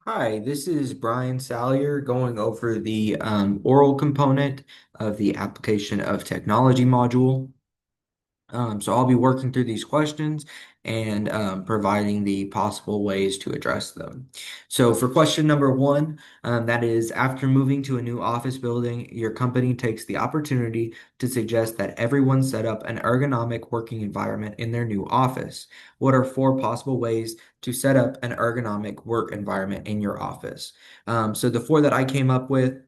Hi, this is Brian Salyer going over the oral component of the application of technology module. So I'll be working through these questions and providing the possible ways to address them. So for question number one, that is after moving to a new office building, your company takes the opportunity to suggest that everyone set up an ergonomic working environment in their new office. What are four possible ways to set up an ergonomic work environment in your office? So the four that I came up with.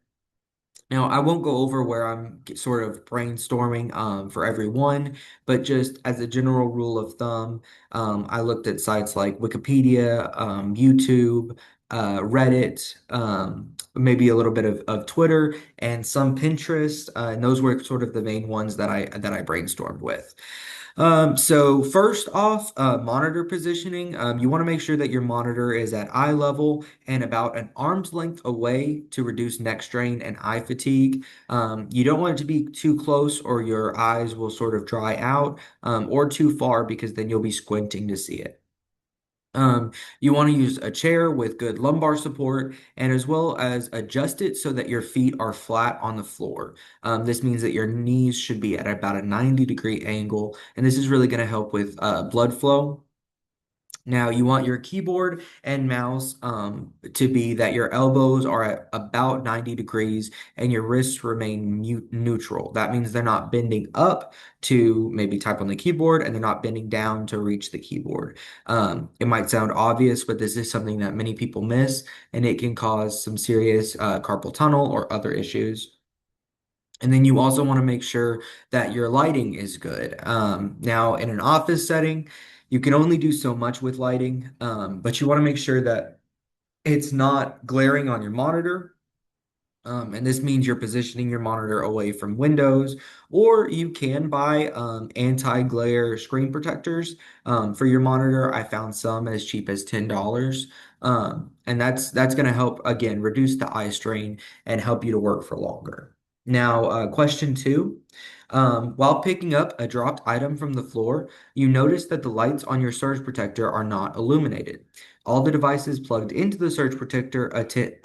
Now, I won't go over where I'm sort of brainstorming for everyone, but just as a general rule of thumb, I looked at sites like Wikipedia, YouTube, Reddit, maybe a little bit of Twitter, and some Pinterest. And those were sort of the main ones that I brainstormed with. So first off, monitor positioning. You want to make sure that your monitor is at eye level and about an arm's length away to reduce neck strain and eye fatigue. You don't want it to be too close or your eyes will sort of dry out, or too far because then you'll be squinting to see it. You want to use a chair with good lumbar support and as well as adjust it so that your feet are flat on the floor. This means that your knees should be at about a 90-degree angle, and this is really going to help with blood flow. Now, you want your keyboard and mouse to be that your elbows are at about 90 degrees and your wrists remain neutral. That means they're not bending up to maybe type on the keyboard and they're not bending down to reach the keyboard. It might sound obvious, but this is something that many people miss, and it can cause some serious carpal tunnel or other issues. And then you also want to make sure that your lighting is good. Now, in an office setting, you can only do so much with lighting, but you want to make sure that it's not glaring on your monitor. And this means you're positioning your monitor away from windows, or you can buy anti-glare screen protectors for your monitor. I found some as cheap as $10. And that's going to help again reduce the eye strain and help you to work for longer. Now, question two. While picking up a dropped item from the floor, you notice that the lights on your surge protector are not illuminated. All the devices plugged into the surge protector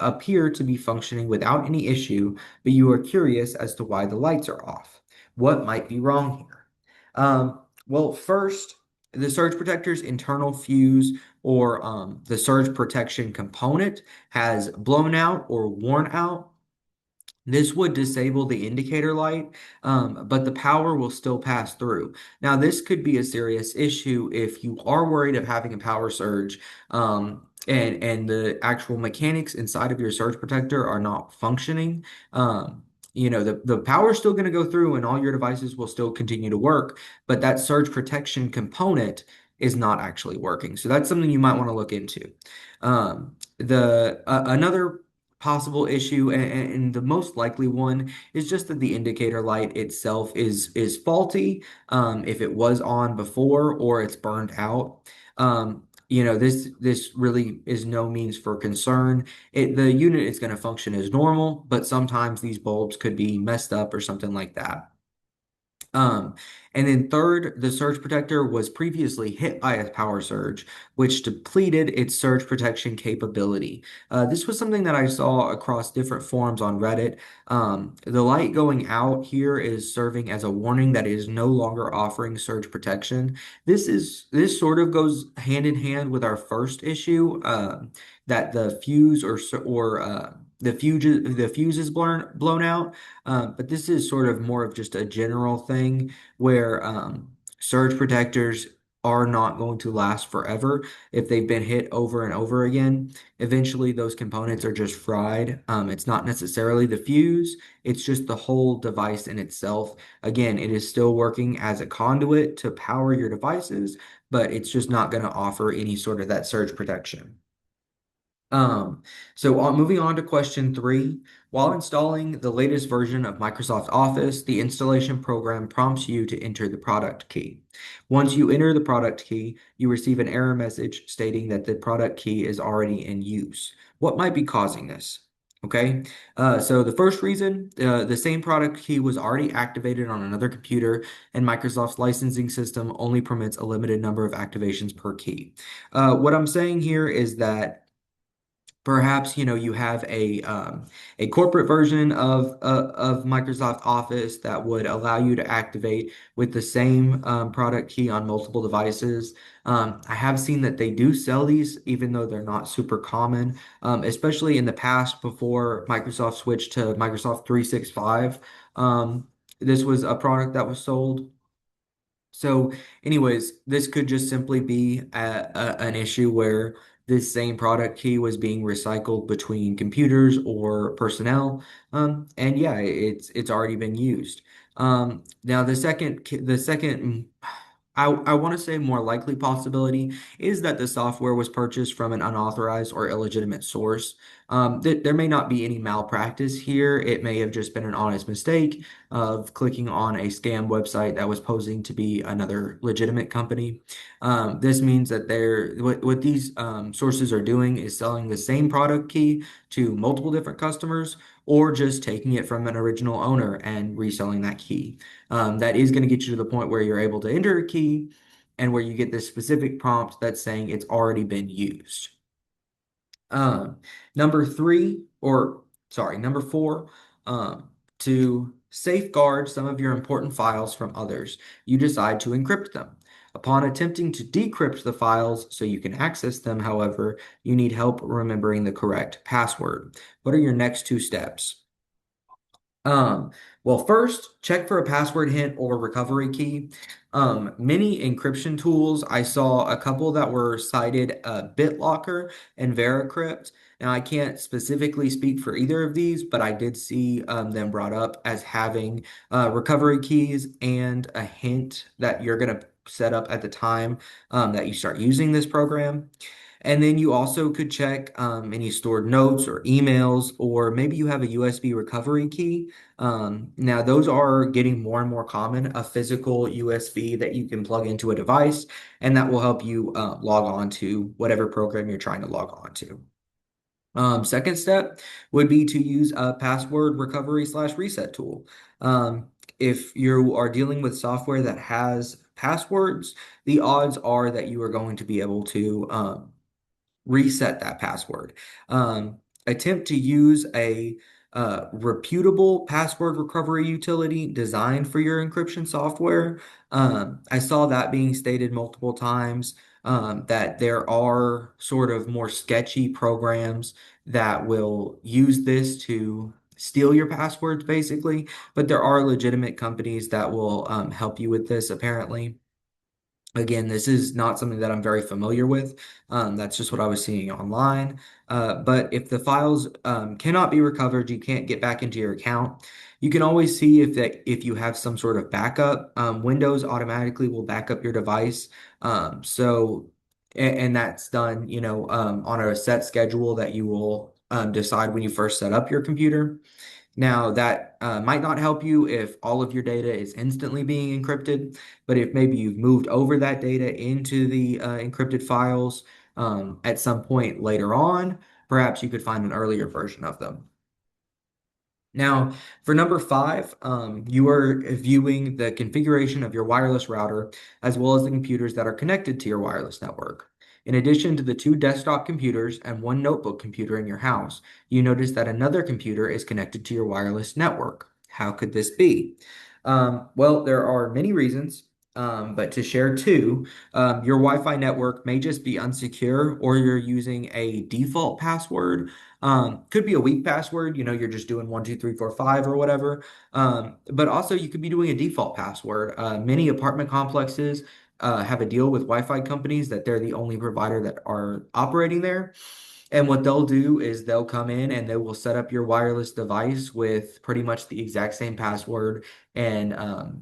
appear to be functioning without any issue, but you are curious as to why the lights are off. What might be wrong here? Well, first, the surge protector's internal fuse or the surge protection component has blown out or worn out. This would disable the indicator light, but the power will still pass through. Now, this could be a serious issue if you are worried of having a power surge, and the actual mechanics inside of your surge protector are not functioning. The power is still going to go through and all your devices will still continue to work, but that surge protection component is not actually working. So that's something you might want to look into. The Another possible issue and the most likely one is just that the indicator light itself is faulty, if it was on before or it's burned out. This really is no means for concern. The unit is going to function as normal, but sometimes these bulbs could be messed up or something like that. Um, and then third, the surge protector was previously hit by a power surge, which depleted its surge protection capability. This was something that I saw across different forums on Reddit. The light going out here is serving as a warning that it is no longer offering surge protection. This sort of goes hand in hand with our first issue, that the fuse or the fuse is blown out. But this is sort of more of just a general thing where surge protectors are not going to last forever if they've been hit over and over again. Eventually, those components are just fried. It's not necessarily the fuse, it's just the whole device in itself. Again, it is still working as a conduit to power your devices, but it's just not going to offer any sort of that surge protection. Um, Moving on to question three. While installing the latest version of Microsoft Office, the installation program prompts you to enter the product key. Once you enter the product key, you receive an error message stating that the product key is already in use. What might be causing this? Okay, so the first reason, the same product key was already activated on another computer, and Microsoft's licensing system only permits a limited number of activations per key. What I'm saying here is that Perhaps, you have a corporate version of Microsoft Office that would allow you to activate with the same product key on multiple devices. I have seen that they do sell these, even though they're not super common, especially in the past before Microsoft switched to Microsoft 365. This was a product that was sold. So, anyways, this could just simply be an issue where this same product key was being recycled between computers or personnel. And yeah, it's already been used. Now the second I want to say more likely possibility is that the software was purchased from an unauthorized or illegitimate source. There may not be any malpractice here. It may have just been an honest mistake of clicking on a scam website that was posing to be another legitimate company. This means that what these sources are doing is selling the same product key to multiple different customers or just taking it from an original owner and reselling that key. That is going to get you to the point where you're able to enter a key and where you get this specific prompt that's saying it's already been used. Um, number three, or sorry, number four, to safeguard some of your important files from others, you decide to encrypt them. Upon attempting to decrypt the files so you can access them, however, you need help remembering the correct password. What are your next two steps? Um, well, first, check for a password hint or recovery key. Many encryption tools, I saw a couple that were cited, BitLocker and Veracrypt. Now, I can't specifically speak for either of these, but I did see them brought up as having recovery keys and a hint that you're going to set up at the time that you start using this program. And then you also could check any stored notes or emails, or maybe you have a USB recovery key. Now, those are getting more and more common, a physical USB that you can plug into a device, and that will help you log on to whatever program you're trying to log on to. Second step would be to use a password recovery slash reset tool. If you are dealing with software that has passwords, the odds are that you are going to be able to reset that password. Attempt to use a reputable password recovery utility designed for your encryption software. I saw that being stated multiple times, that there are sort of more sketchy programs that will use this to steal your passwords, basically. But there are legitimate companies that will help you with this, apparently. Again, this is not something that I'm very familiar with. That's just what I was seeing online. But if the files cannot be recovered, you can't get back into your account. You can always see if you have some sort of backup. Windows automatically will back up your device. And that's done, on a set schedule that you will decide when you first set up your computer. Now, that might not help you if all of your data is instantly being encrypted, but if maybe you've moved over that data into the encrypted files at some point later on, perhaps you could find an earlier version of them. Now, for number five, you are viewing the configuration of your wireless router as well as the computers that are connected to your wireless network. In addition to the two desktop computers and one notebook computer in your house, you notice that another computer is connected to your wireless network. How could this be? Well, there are many reasons, but to share two, your Wi-Fi network may just be unsecure or you're using a default password. Could be a weak password, you're just doing 1 2 3 4 5 or whatever. But also you could be doing a default password. Many apartment complexes have a deal with Wi-Fi companies that they're the only provider that are operating there. And what they'll do is they'll come in and they will set up your wireless device with pretty much the exact same password and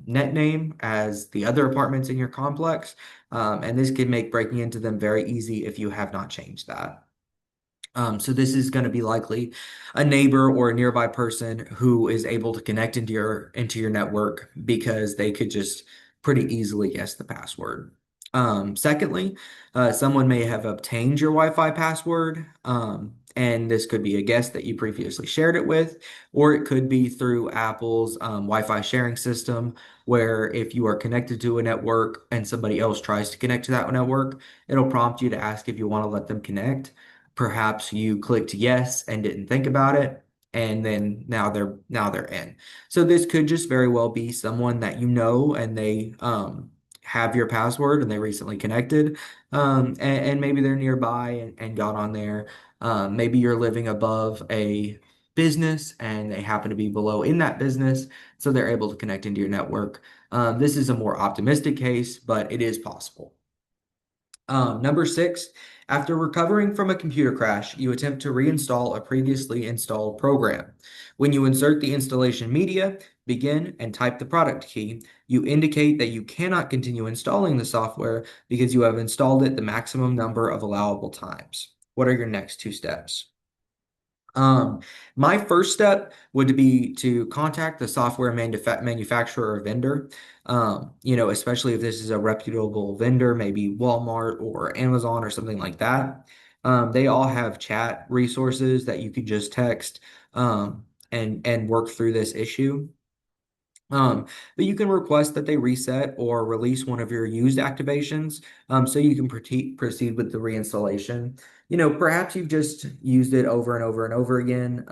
net name as the other apartments in your complex. And this can make breaking into them very easy if you have not changed that. So this is going to be likely a neighbor or a nearby person who is able to connect into your network because they could just pretty easily guess the password. Secondly, someone may have obtained your Wi-Fi password, and this could be a guest that you previously shared it with, or it could be through Apple's Wi-Fi sharing system, where if you are connected to a network and somebody else tries to connect to that network, it'll prompt you to ask if you want to let them connect. Perhaps you clicked yes and didn't think about it, and then now they're in. So this could just very well be someone that you know and they have your password and they recently connected, and maybe they're nearby and got on there. Maybe you're living above a business and they happen to be below in that business, so they're able to connect into your network. This is a more optimistic case, but it is possible. Number six, after recovering from a computer crash, you attempt to reinstall a previously installed program. When you insert the installation media, begin, and type the product key, you indicate that you cannot continue installing the software because you have installed it the maximum number of allowable times. What are your next two steps? Um, my first step would be to contact the software manufacturer or vendor. Especially if this is a reputable vendor, maybe Walmart or Amazon or something like that. They all have chat resources that you could just text and work through this issue. Um, but you can request that they reset or release one of your used activations, so you can proceed with the reinstallation. Perhaps you've just used it over and over and over again.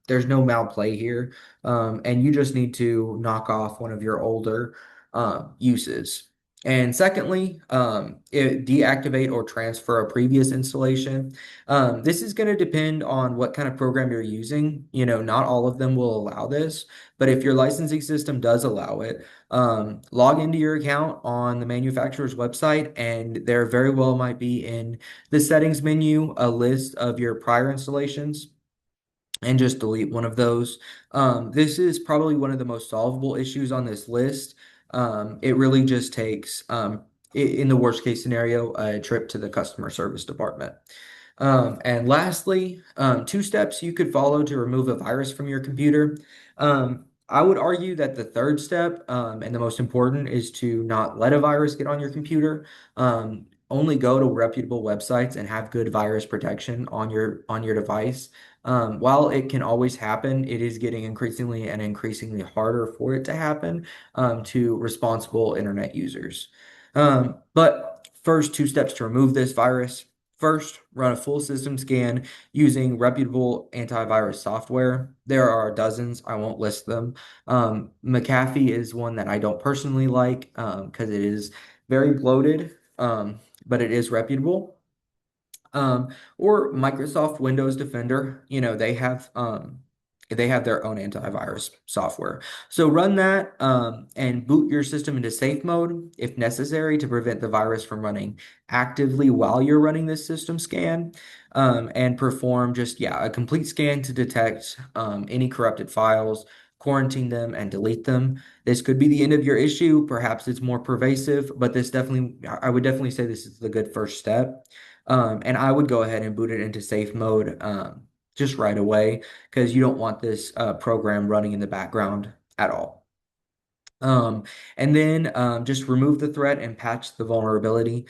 There's no malplay here, and you just need to knock off one of your older uses. And secondly, deactivate or transfer a previous installation. This is going to depend on what kind of program you're using. Not all of them will allow this. But if your licensing system does allow it, log into your account on the manufacturer's website, and there very well might be in the settings menu a list of your prior installations and just delete one of those. This is probably one of the most solvable issues on this list. It really just takes, in the worst case scenario, a trip to the customer service department. And lastly, two steps you could follow to remove a virus from your computer. I would argue that the third step, and the most important, is to not let a virus get on your computer. Only go to reputable websites and have good virus protection on your device. While it can always happen, it is getting increasingly and increasingly harder for it to happen to responsible internet users. But first, two steps to remove this virus. First, run a full system scan using reputable antivirus software. There are dozens, I won't list them. McAfee is one that I don't personally like because it is very bloated, but it is reputable. Or Microsoft Windows Defender, they have their own antivirus software. So run that and boot your system into safe mode if necessary to prevent the virus from running actively while you're running this system scan. And perform just, yeah, a complete scan to detect any corrupted files, quarantine them, and delete them. This could be the end of your issue. Perhaps it's more pervasive, but I would definitely say this is the good first step. And I would go ahead and boot it into safe mode just right away because you don't want this program running in the background at all. Um, and then just remove the threat and patch the vulnerability.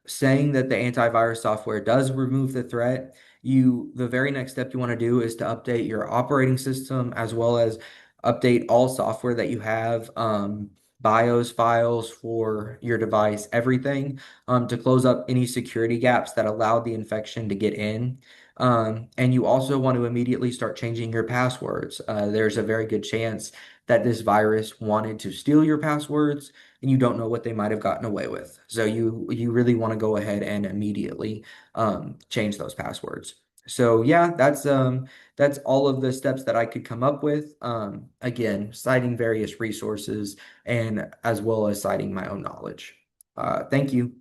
Saying that the antivirus software does remove the threat, the very next step you want to do is to update your operating system as well as update all software that you have, BIOS files for your device, everything, to close up any security gaps that allowed the infection to get in. And you also want to immediately start changing your passwords. There's a very good chance that this virus wanted to steal your passwords and you don't know what they might have gotten away with. So you really want to go ahead and immediately change those passwords. So yeah, that's all of the steps that I could come up with. Again, citing various resources and as well as citing my own knowledge. Thank you.